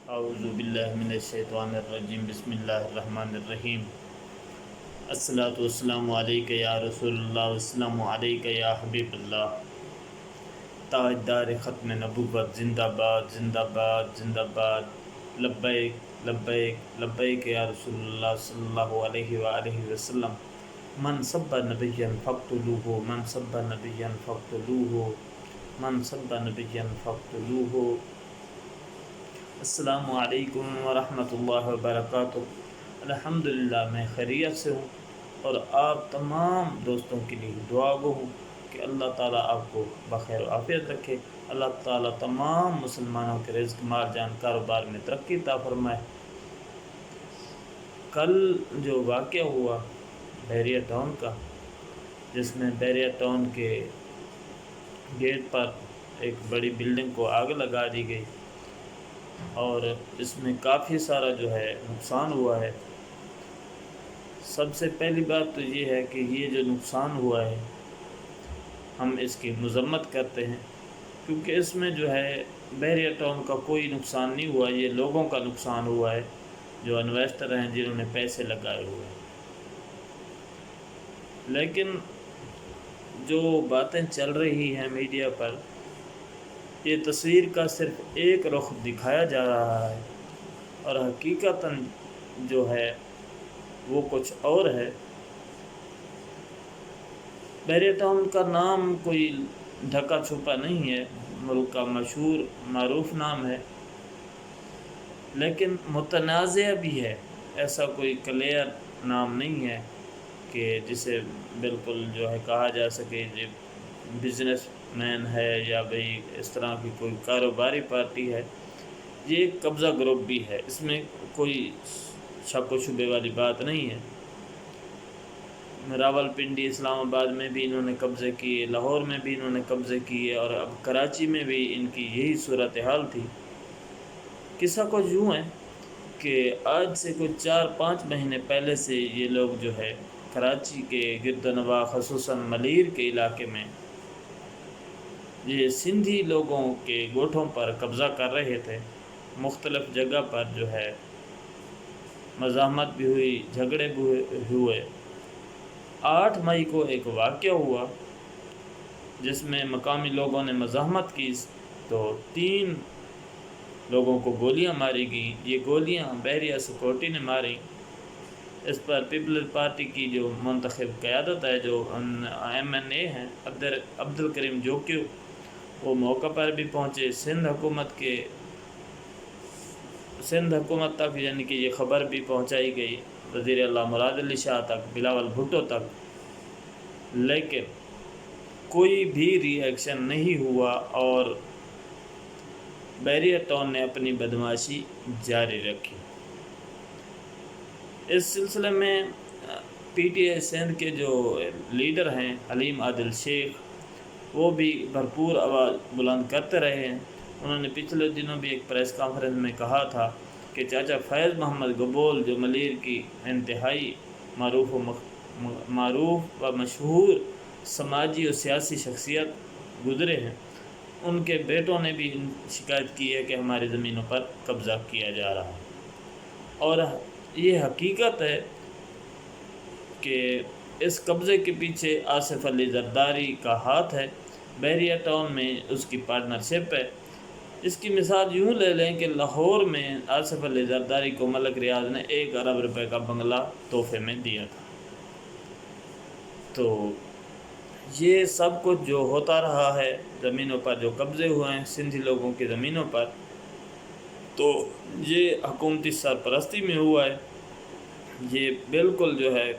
اعوذ باللہ من الشیطان الرجیم بسم اللہ الرحمن الرحیم الصلاۃ والسلام علیک یا رسول اللہ والسلام علیک یا حبیب اللہ۔ تاجدار ختم نبوت زندہ باد زندہ باد زندہ باد، لبیک لبیک لبیک یا رسول اللہ صلی اللہ علیہ وآلہ وسلم۔ من سب نبیا فاقتلوہ من سب نبیا فاقتلوہ من سب نبیا فاقتلوہ۔ السلام علیکم ورحمۃ اللہ وبرکاتہ۔ الحمدللہ میں خیریت سے ہوں اور آپ تمام دوستوں کے لیے دعا گو ہوں کہ اللہ تعالیٰ آپ کو بخیر و عافیت رکھے۔ اللہ تعالیٰ تمام مسلمانوں کے رزق مال جان کاروبار میں ترقی عطا فرمائے۔ کل جو واقعہ ہوا بحریہ ٹاؤن کا، جس میں بحریہ ٹاؤن کے گیٹ پر ایک بڑی بلڈنگ کو آگ لگا دی گئی اور اس میں کافی سارا جو ہے نقصان ہوا ہے۔ سب سے پہلی بات تو یہ ہے کہ یہ جو نقصان ہوا ہے ہم اس کی مذمت کرتے ہیں، کیونکہ اس میں جو ہے بحریہ ٹاؤن کا کوئی نقصان نہیں ہوا، یہ لوگوں کا نقصان ہوا ہے جو انویسٹر ہیں جنہوں نے پیسے لگائے ہوئے ہیں۔ لیکن جو باتیں چل رہی ہیں میڈیا پر، یہ تصویر کا صرف ایک رخ دکھایا جا رہا ہے اور حقیقتاً جو ہے وہ کچھ اور ہے۔ بحریہ ٹاؤن کا نام کوئی ڈھکا چھپا نہیں ہے، ملک کا مشہور معروف نام ہے، لیکن متنازع بھی ہے۔ ایسا کوئی کلیئر نام نہیں ہے کہ جسے بالکل جو ہے کہا جا سکے یہ بزنس مین ہے یا بھئی اس طرح کی کوئی کاروباری پارٹی ہے۔ یہ ایک قبضہ گروپ بھی ہے، اس میں کوئی شک و شبے والی بات نہیں ہے۔ راولپنڈی اسلام آباد میں بھی انہوں نے قبضے کیے، لاہور میں بھی انہوں نے قبضے کیے اور اب کراچی میں بھی ان کی یہی صورتحال تھی۔ قصہ کچھ یوں ہے کہ آج سے کوئی 4-5 مہینے پہلے سے یہ لوگ جو ہے کراچی کے گرد و نواح خصوصاً ملیر کے علاقے میں یہ سندھی لوگوں کے گوٹھوں پر قبضہ کر رہے تھے۔ مختلف جگہ پر جو ہے مزاحمت بھی ہوئی، جھگڑے بھی ہوئے۔ 8 مئی کو ایک واقعہ ہوا جس میں مقامی لوگوں نے مزاحمت کی تو 3 لوگوں کو گولیاں ماری گئیں۔ یہ گولیاں بحریہ سیکورٹی نے ماری۔ اس پر پیپلز پارٹی کی جو منتخب قیادت ہے، جو MNA ہیں، عبدالکریم جوکیو، وہ موقع پر بھی پہنچے۔ سندھ حکومت تک یعنی کہ یہ خبر بھی پہنچائی گئی، وزیر اعلیٰ مراد علی شاہ تک، بلاول بھٹو تک، لیکن کوئی بھی ری ایکشن نہیں ہوا اور بحریہ ٹاؤن نے اپنی بدمعاشی جاری رکھی۔ اس سلسلے میں PTI سندھ کے جو لیڈر ہیں حلیم عادل شیخ، وہ بھی بھرپور آواز بلند کرتے رہے ہیں۔ انہوں نے پچھلے دنوں بھی ایک پریس کانفرنس میں کہا تھا کہ چاچا فیض محمد گبول جو ملیر کی انتہائی معروف و مشہور سماجی اور سیاسی شخصیت گزرے ہیں، ان کے بیٹوں نے بھی شکایت کی ہے کہ ہماری زمینوں پر قبضہ کیا جا رہا ہے۔ اور یہ حقیقت ہے کہ اس قبضے کے پیچھے آصف علی زرداری کا ہاتھ ہے، بحریہ ٹاؤن میں اس کی پارٹنرشپ ہے۔ اس کی مثال یوں لے لیں کہ لاہور میں آصف علی زرداری کو ملک ریاض نے 1 ارب روپے کا بنگلہ تحفے میں دیا تھا۔ تو یہ سب کچھ جو ہوتا رہا ہے زمینوں پر جو قبضے ہوئے ہیں سندھی لوگوں کی زمینوں پر، تو یہ حکومتی سرپرستی میں ہوا ہے۔ یہ بالکل جو ہے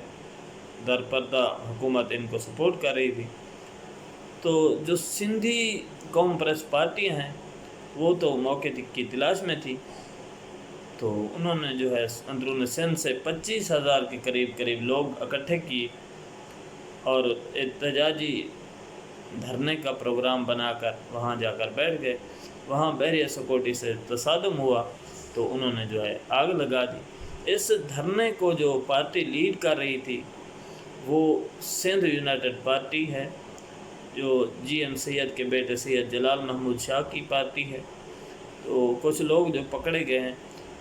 در پردہ حکومت ان کو سپورٹ کر رہی تھی۔ تو جو سندھی قوم پرست پارٹیاں ہیں وہ تو موقع کی تلاش میں تھی، تو انہوں نے جو ہے اندرون سندھ سے 25,000 کے قریب لوگ اکٹھے کیے اور احتجاجی دھرنے کا پروگرام بنا کر وہاں جا کر بیٹھ گئے۔ وہاں بحریہ سیکورٹی سے تصادم ہوا تو انہوں نے جو ہے آگ لگا دی۔ اس دھرنے کو جو پارٹی لیڈ کر رہی تھی وہ سندھ یونائٹڈ پارٹی ہے، جو GM سید کے بیٹے سید جلال محمود شاہ کی پارٹی ہے، تو کچھ لوگ جو پکڑے گئے ہیں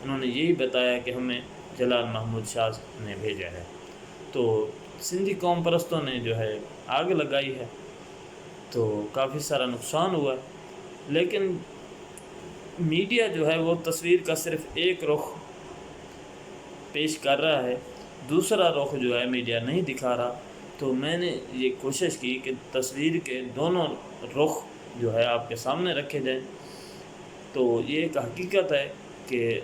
انہوں نے یہی بتایا کہ ہمیں جلال محمود شاہ نے بھیجا ہے۔ تو سندھی قوم پرستوں نے جو ہے آگ لگائی ہے، تو کافی سارا نقصان ہوا ہے۔ لیکن میڈیا جو ہے وہ تصویر کا صرف ایک رخ پیش کر رہا ہے، دوسرا رخ جو ہے میڈیا نہیں دکھا رہا۔ تو میں نے یہ کوشش کی کہ تصویر کے دونوں رخ جو ہے آپ کے سامنے رکھے جائیں۔ تو یہ ایک حقیقت ہے کہ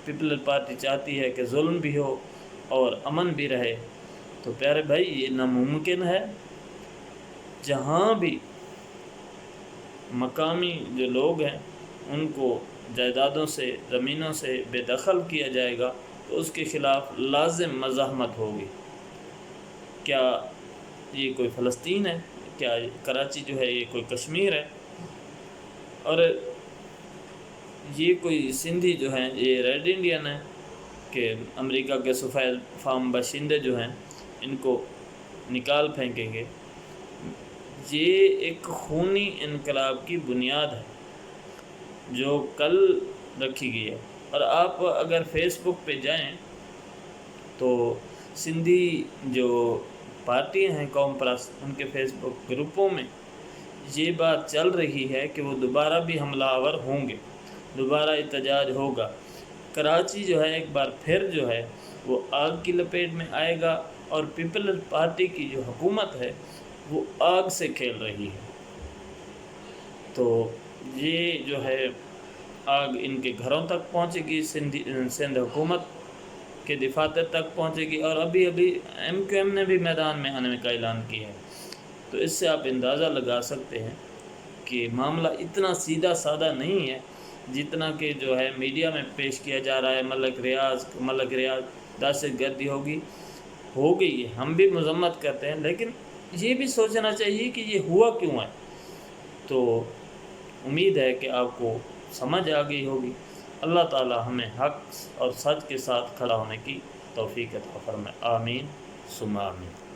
پیپلز پارٹی چاہتی ہے کہ ظلم بھی ہو اور امن بھی رہے۔ تو پیارے بھائی، یہ ناممکن ہے۔ جہاں بھی مقامی جو لوگ ہیں ان کو جائیدادوں سے، زمینوں سے بے دخل کیا جائے گا تو اس کے خلاف لازم مزاحمت ہوگی۔ کیا یہ کوئی فلسطین ہے؟ کیا کراچی جو ہے یہ کوئی کشمیر ہے؟ اور یہ کوئی سندھی جو ہیں یہ ریڈ انڈین ہے کہ امریکہ کے سفید فام باشندے جو ہیں ان کو نکال پھینکیں گے؟ یہ ایک خونی انقلاب کی بنیاد ہے جو کل رکھی گئی ہے۔ اور آپ اگر فیس بک پہ جائیں تو سندھی جو پارٹیاں ہیں قوم پرست، ان کے فیس بک گروپوں میں یہ بات چل رہی ہے کہ وہ دوبارہ بھی حملہ آور ہوں گے، دوبارہ احتجاج ہوگا۔ کراچی جو ہے ایک بار پھر جو ہے وہ آگ کی لپیٹ میں آئے گا، اور پیپلز پارٹی کی جو حکومت ہے وہ آگ سے کھیل رہی ہے۔ تو یہ جو ہے آگ ان کے گھروں تک پہنچے گی، سندھ حکومت کے دفاتر تک پہنچے گی، اور ابھی ایم کیو ایم نے بھی میدان میں آنے کا اعلان کیا ہے۔ تو اس سے آپ اندازہ لگا سکتے ہیں کہ معاملہ اتنا سیدھا سادہ نہیں ہے جتنا کہ جو ہے میڈیا میں پیش کیا جا رہا ہے۔ ملک ریاض دہشت گردی ہو گئی ہے، ہم بھی مذمت کرتے ہیں، لیکن یہ بھی سوچنا چاہیے کہ یہ ہوا کیوں ہے۔ تو امید ہے کہ آپ کو سمجھ آ گئی ہوگی۔ اللہ تعالی ہمیں حق اور سچ کے ساتھ کھڑا ہونے کی توفیق عطا فرمائے۔ آمین ثم آمین۔